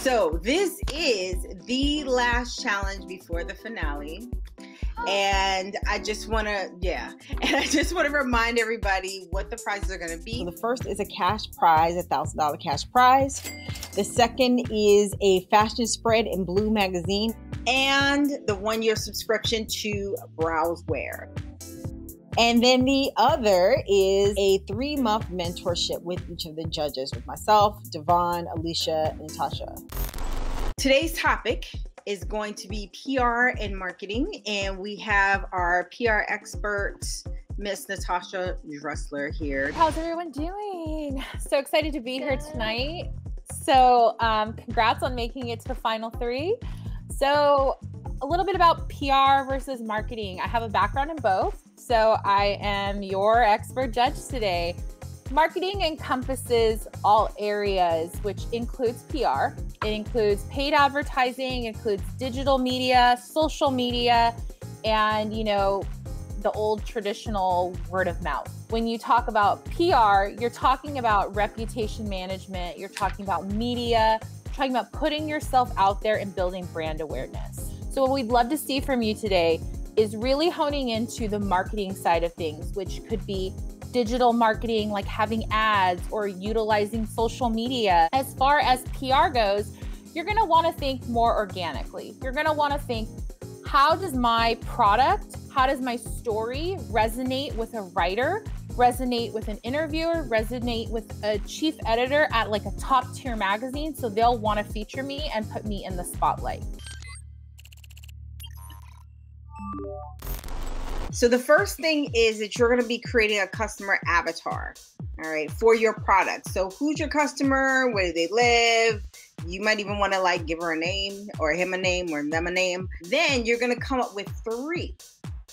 So this is the last challenge before the finale. And I just want to remind everybody what the prizes are going to be. So the first is a cash prize, $1,000 cash prize. The second is a fashion spread in BLEU magazine and the 1-year subscription to Browzwear. And then the other is a 3-month mentorship with each of the judges, with myself, Devon, Alicia, and Natasha. Today's topic is going to be PR and marketing, and we have our PR expert, Miss Natasha Dressler here. How's everyone doing? So excited to be here tonight. So congrats on making it to the final 3. So a little bit about PR versus marketing. I have a background in both. So I am your expert judge today. Marketing encompasses all areas, which includes PR. It includes paid advertising, includes digital media, social media, and, the old traditional word of mouth. When you talk about PR, you're talking about reputation management, you're talking about media, you're talking about putting yourself out there and building brand awareness. So what we'd love to see from you today is really honing into the marketing side of things, which could be digital marketing, like having ads or utilizing social media. As far as PR goes, you're gonna wanna think more organically. You're gonna wanna think, how does my product, how does my story resonate with a writer, resonate with an interviewer, resonate with a chief editor at like a top tier magazine, so they'll wanna feature me and put me in the spotlight. So the first thing is that you're going to be creating a customer avatar, all right, for your product. So who's your customer? Where do they live? You might even want to give her a name or him a name or them a name. Then you're going to come up with three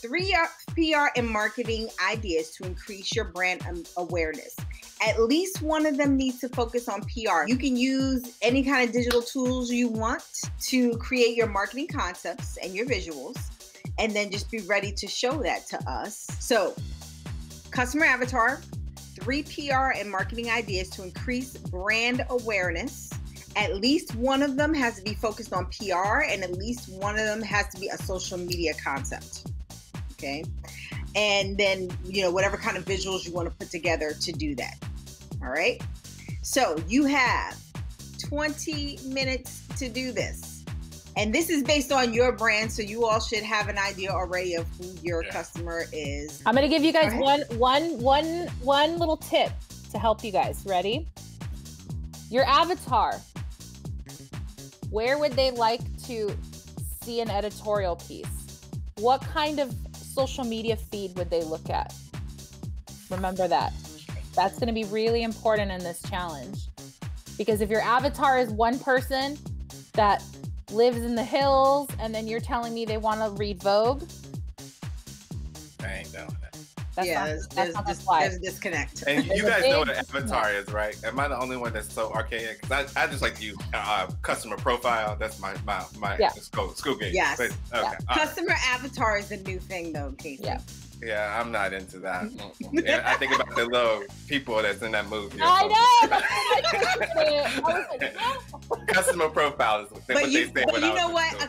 PR and marketing ideas to increase your brand awareness. At least one of them needs to focus on PR. You can use any kind of digital tools you want to create your marketing concepts and your visuals, and then just be ready to show that to us. So, customer avatar, 3 PR and marketing ideas to increase brand awareness. At least one of them has to be focused on PR, and at least one of them has to be a social media concept. Okay? And then, whatever kind of visuals you want to put together to do that. All right? So, you have 20 minutes to do this. And this is based on your brand, so you all should have an idea already of who your customer is. I'm gonna give you guys one little tip to help you guys. Ready? Your avatar. Where would they like to see an editorial piece? What kind of social media feed would they look at? Remember that. That's gonna be really important in this challenge. Because if your avatar is one person that lives in the hills, and then you're telling me they want to read Vogue, I ain't doing that. There's a disconnect. And you guys know what an avatar is, right? Am I the only one that's so archaic? Because I just like to use customer profile. That's my school game. Yes. But, okay. Customer avatar is a new thing, though, Casey. Yeah, I'm not into that. I think about the little people that's in that movie. I know. Customer profile is what they say. But you know what? A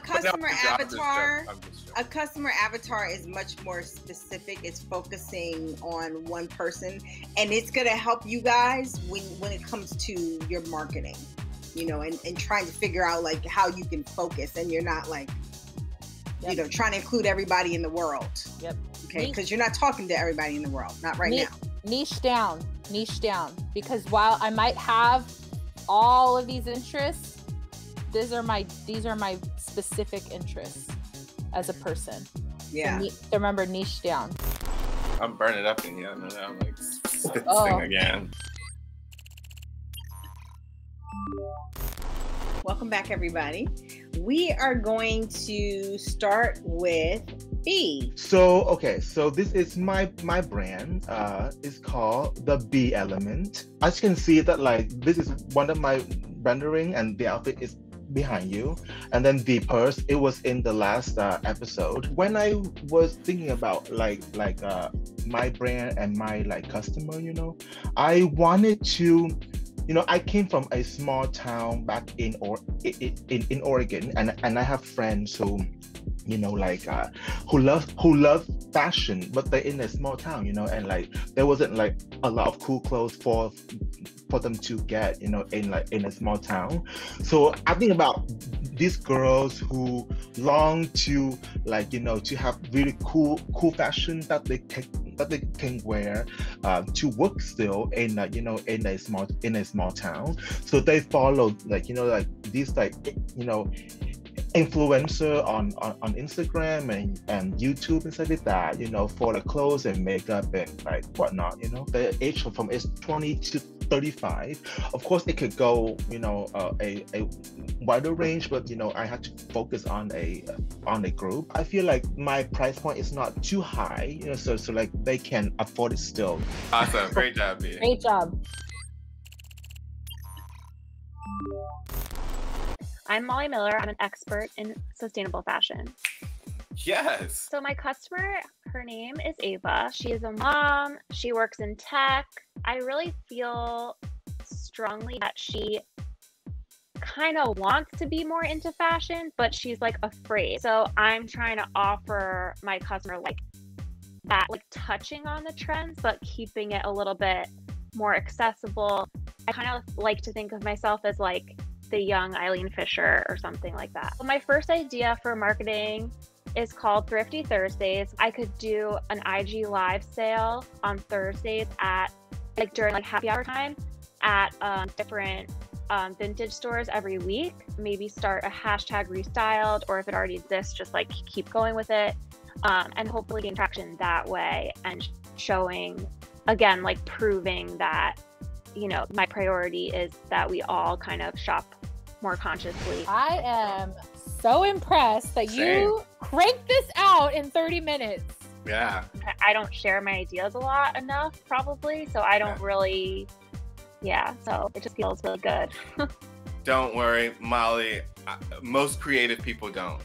customer avatar is much more specific. It's focusing on one person, and it's gonna help you guys when it comes to your marketing, and trying to figure out how you can focus, and you're not trying to include everybody in the world. Yep. Okay, because you're not talking to everybody in the world, not right now. Niche down, because while I might have all of these interests, these are my specific interests as a person. Yeah. So remember, niche down. I'm burning up in here. I'm spit this thing again. Welcome back, everybody. We are going to start with B. So this is my brand. It's called the B Element. As you can see that this is one of my rendering, and the outfit is behind you, and then the purse, it was in the last episode. When I was thinking about my brand and my customer, I wanted to I came from a small town back in Oregon, and I have friends who, who love fashion, but they're in a small town, and like there wasn't like a lot of cool clothes for them to get, in a small town. So I think about these girls who long to to have really cool fashion that they can wear to work still in a small town. So they follow these influencer on Instagram and YouTube and stuff like that, for the clothes and makeup and like whatnot, the age from age 20 to 35. Of course it could go, a wider range, but I had to focus on a group. I feel like my price point is not too high, so like they can afford it still. Awesome. Great job, B. Great job. I'm Molly Miller. I'm an expert in sustainable fashion. Yes. So my customer, her name is Ava. She is a mom. She works in tech. I really feel strongly that she kind of wants to be more into fashion, but she's like afraid. So I'm trying to offer my customer that, touching on the trends, but keeping it a little bit more accessible. I kind of like to think of myself as the young Eileen Fisher or something like that. My first idea for marketing is called Thrifty Thursdays. I could do an IG live sale on Thursdays at during happy hour time at different vintage stores every week. Maybe start a hashtag restyled, or if it already exists, just keep going with it, and hopefully gain traction that way, and showing again, proving that my priority is that we all kind of shop more consciously. I am so impressed that you cranked this out in 30 minutes. Yeah. I don't share my ideas a lot enough, probably, so I don't really, so it just feels really good. Don't worry, Molly. Most creative people don't.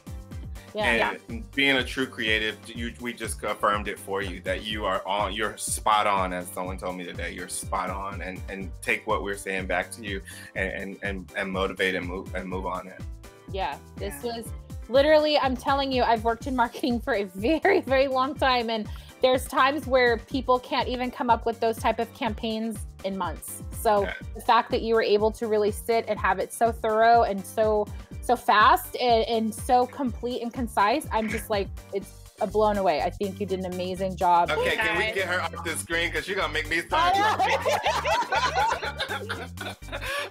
And being a true creative, we just affirmed it for you that you're spot on, as someone told me today. You're spot on, and take what we're saying back to you and motivate and move on it. Yeah, this was literally, I'm telling you, I've worked in marketing for a very, very long time, and there's times where people can't even come up with those type of campaigns in months. So the fact that you were able to really sit and have it so thorough and so fast and so complete and concise, I'm just it's a blown away. I think you did an amazing job. Okay, can we get her off the screen, because she's gonna make me start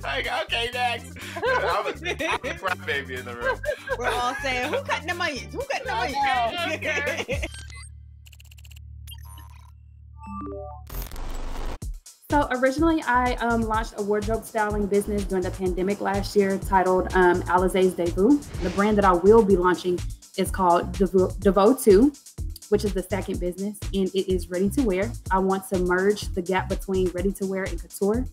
okay, next. I'm a crybaby in the room. We're all saying, who cut the money? Who cut the money? So originally, I launched a wardrobe styling business during the pandemic last year titled Alizé's Debut. The brand that I will be launching is called Devo 2, which is the second business, and it is ready to wear. I want to merge the gap between ready to wear and couture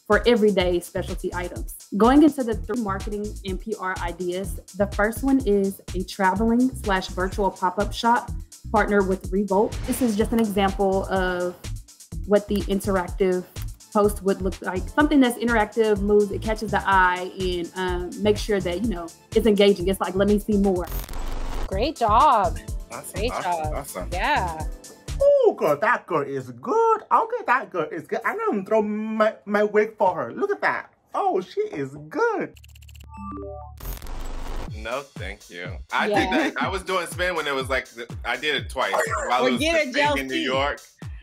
for everyday specialty items. Going into the 3 marketing and PR ideas, the first one is a traveling / virtual pop-up shop partnered with Revolt. This is just an example of what the interactive post would look like. Something that's interactive, moves, it catches the eye, and make sure that, it's engaging. It's let me see more. Great job. Awesome. Awesome. Yeah. Oh, girl, that girl is good. Okay, that girl is good. I'm gonna throw my wig for her. Look at that. Oh, she is good. No, thank you. I did that. I was doing spin when it was I did it twice while I was in New York.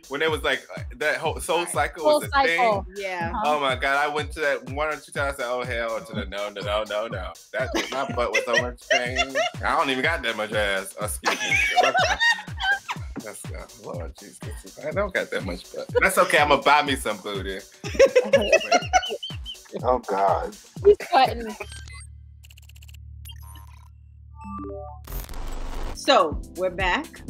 When it was that whole Soul Cycle was a thing. Yeah. Oh my God. I went to that 1 or 2 times. I said, oh hell to the no. That my butt was so much pain. I don't even got that much ass. Excuse me. That's Lord Jesus. I don't got that much butt. That's okay. I'm gonna buy me some booty. Oh God. He's cutting. So we're back.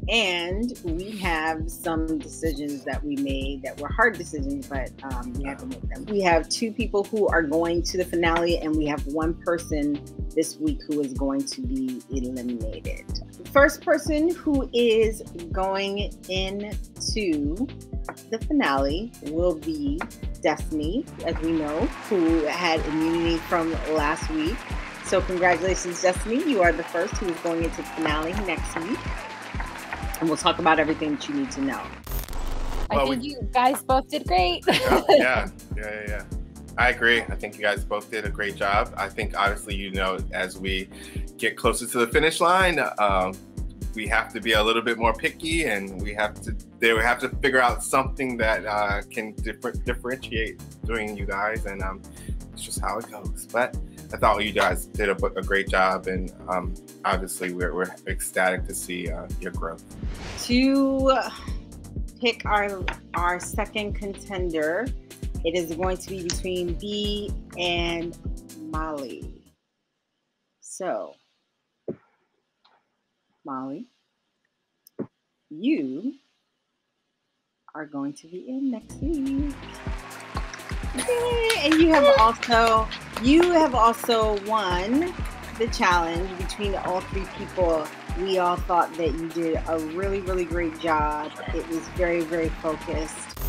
And we have some decisions that we made that were hard decisions, but we had to make them. We have 2 people who are going to the finale, and we have 1 person this week who is going to be eliminated. The first person who is going into the finale will be Destiny, as we know, who had immunity from last week. So congratulations, Destiny. You are the first who is going into the finale next week. And we'll talk about everything that you need to know. I think you guys both did great. Yeah. I agree. I think you guys both did a great job. I think, obviously, you know, as we get closer to the finish line, we have to be a little bit more picky, and they have to figure out something that can differentiate between you guys, and it's just how it goes. But I thought you guys did a great job, and obviously we're ecstatic to see your growth. To pick our second contender, it is going to be between B and Molly. So, Molly, you are going to be in next week. Yay. And you have also won the challenge between all 3 people. We all thought that you did a really, really great job. It was very, very focused.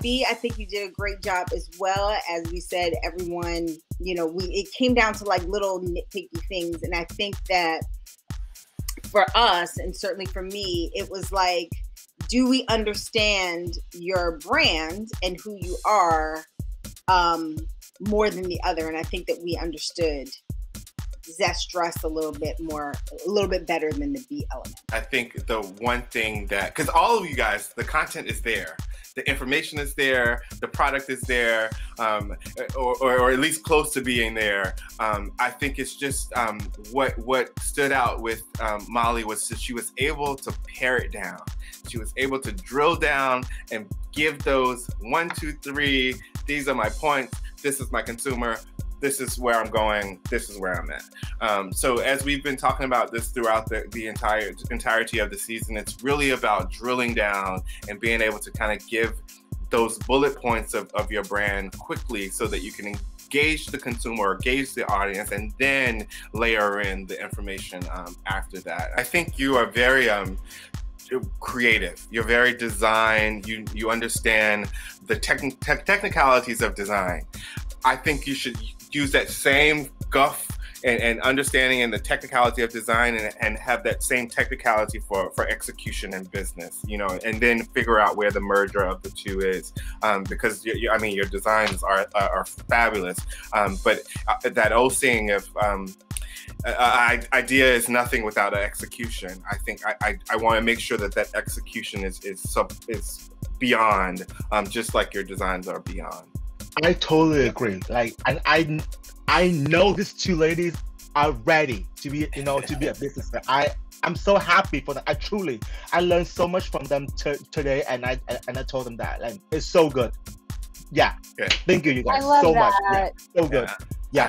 B, I think you did a great job as well. As we said, everyone, you know, it came down to like little nitpicky things. And I think that for us, and certainly for me, it was like, do we understand your brand and who you are more than the other? And I think that we understood Zest Dress a little bit better than the B element. I think the one thing that, because all of you guys, the content is there. The information is there, the product is there, or at least close to being there. I think it's just what stood out with Molly was that she was able to pare it down. She was able to drill down and give those 1, 2, 3, these are my points, this is my consumer, this is where I'm going, this is where I'm at. So as we've been talking about this throughout the entirety of the season, it's really about drilling down and being able to kind of give those bullet points of your brand quickly so that you can engage the consumer or gauge the audience and then layer in the information after that. I think you are very creative. You're very designed. You understand the technicalities of design. I think you should use that same guff and understanding and the technicality of design and have that same technicality for execution and business, you know, and then figure out where the merger of the two is. Because your designs are fabulous. But that old saying of idea is nothing without an execution. I think I want to make sure that execution is beyond, just like your designs are beyond. I totally agree. Like, and I know these 2 ladies are ready to be, to be a business. I'm so happy for them. I learned so much from them today, and I told them that, and it's so good. Yeah. Good. Thank you guys I love so that. much. Yeah, so good. Yeah.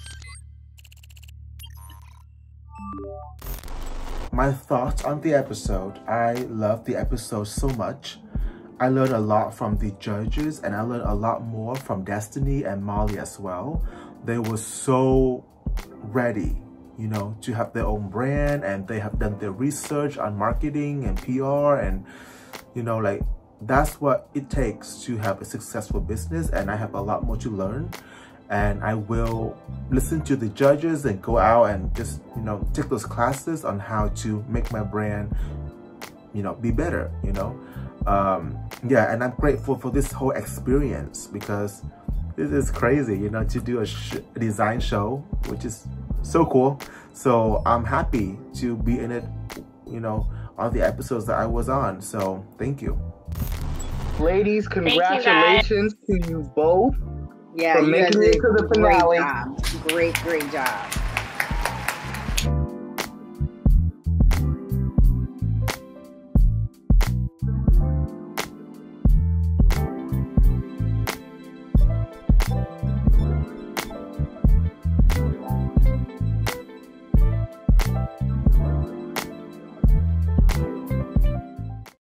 My thoughts on the episode. I love the episode so much. I learned a lot from the judges, and I learned a lot more from Destiny and Molly as well. They were so ready, to have their own brand, and they have done their research on marketing and PR, and that's what it takes to have a successful business. And I have a lot more to learn, and I will listen to the judges and go out and just take those classes on how to make my brand be better. Yeah, and I'm grateful for this whole experience, because this is crazy, to do a design show, which is so cool. So I'm happy to be in it, on the episodes that I was on. So thank you. Ladies, congratulations to you both for making it to the finale. Great job. Great job.